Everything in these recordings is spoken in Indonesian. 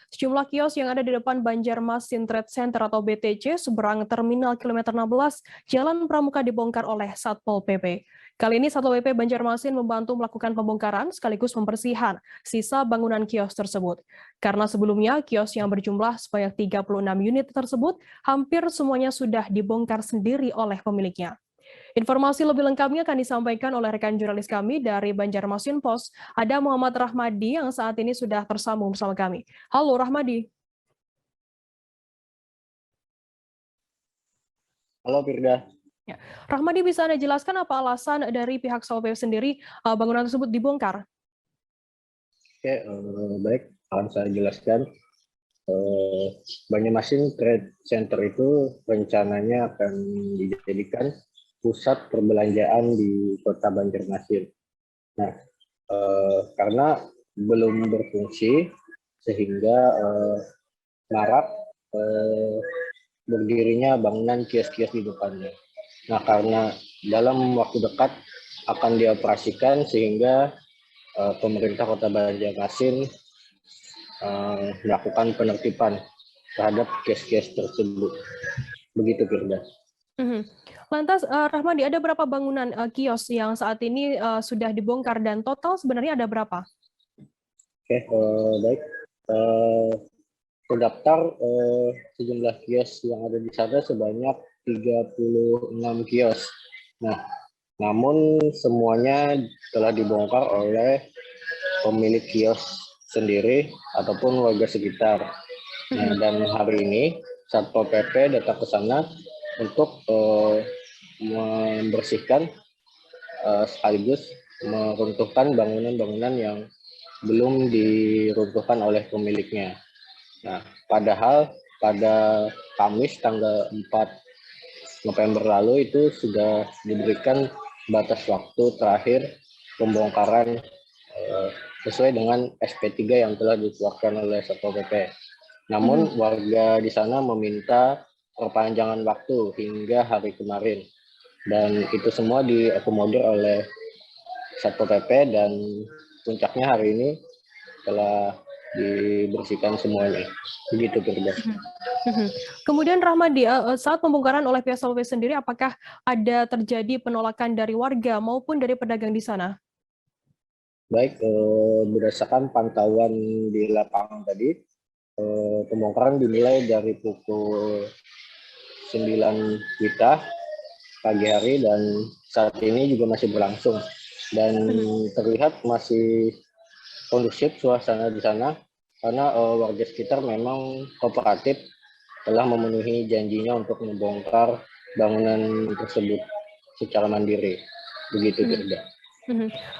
Sejumlah kios yang ada di depan Banjarmasin Trade Center atau BTC seberang Terminal Kilometer 16, Jalan Pramuka dibongkar oleh Satpol PP. Kali ini Satpol PP Banjarmasin membantu melakukan pembongkaran sekaligus pembersihan sisa bangunan kios tersebut. Karena sebelumnya kios yang berjumlah sebanyak 36 unit tersebut hampir semuanya sudah dibongkar sendiri oleh pemiliknya. Informasi lebih lengkapnya akan disampaikan oleh rekan jurnalis kami dari Banjarmasin Post. Ada Muhammad Rahmadi yang saat ini sudah tersambung bersama kami. Halo Rahmadi. Halo Firda. Ya. Rahmadi, bisa Anda jelaskan apa alasan dari pihak Satpol PP sendiri bangunan tersebut dibongkar? Oke, baik, akan saya jelaskan. Banjarmasin Trade Center itu rencananya akan dijadikan pusat perbelanjaan di Kota Banjarmasin. Nah, karena belum berfungsi sehingga marak berdirinya bangunan kios-kios di depannya. Nah, karena dalam waktu dekat akan dioperasikan sehingga pemerintah Kota Banjarmasin melakukan penertiban terhadap kios-kios tersebut. Begitu, Firda. Lantas, Rahmadi, ada berapa bangunan kios yang saat ini sudah dibongkar dan total sebenarnya ada berapa? Oke, baik. Terdaftar sejumlah kios yang ada di sana sebanyak 36 kios. Nah, namun semuanya telah dibongkar oleh pemilik kios sendiri ataupun warga sekitar. Nah, dan hari ini Satpol PP datang ke sana untuk membersihkan sekaligus meruntuhkan bangunan-bangunan yang belum diruntuhkan oleh pemiliknya. Nah, padahal pada Kamis tanggal 4 November lalu itu sudah diberikan batas waktu terakhir pembongkaran sesuai dengan SP3 yang telah dikeluarkan oleh Satpol PP. Namun warga di sana meminta perpanjangan waktu hingga hari kemarin, dan itu semua diakomodir oleh Satpol PP dan puncaknya hari ini telah dibersihkan semuanya. Begitu, Firda. Kemudian Rahmadi, saat pembongkaran oleh pihak Satpol PP sendiri, apakah ada terjadi penolakan dari warga maupun dari pedagang di sana? Baik, berdasarkan pantauan di lapangan tadi, pembongkaran dimulai dari pukul 9 WITA pagi hari dan saat ini juga masih berlangsung. Dan terlihat masih kondusif suasana di sana karena warga sekitar memang kooperatif telah memenuhi janjinya untuk membongkar bangunan tersebut secara mandiri. Begitu, Firda.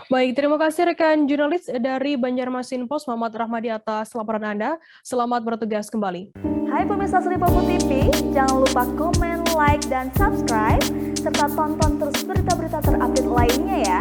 Baik, terima kasih rekan jurnalis dari Banjarmasin Post Muhammad Rahmadi atas laporan Anda. Selamat bertugas kembali. Hai pemirsa Sri Popo TV, jangan lupa komen, like, dan subscribe, serta tonton terus berita-berita terupdate lainnya ya.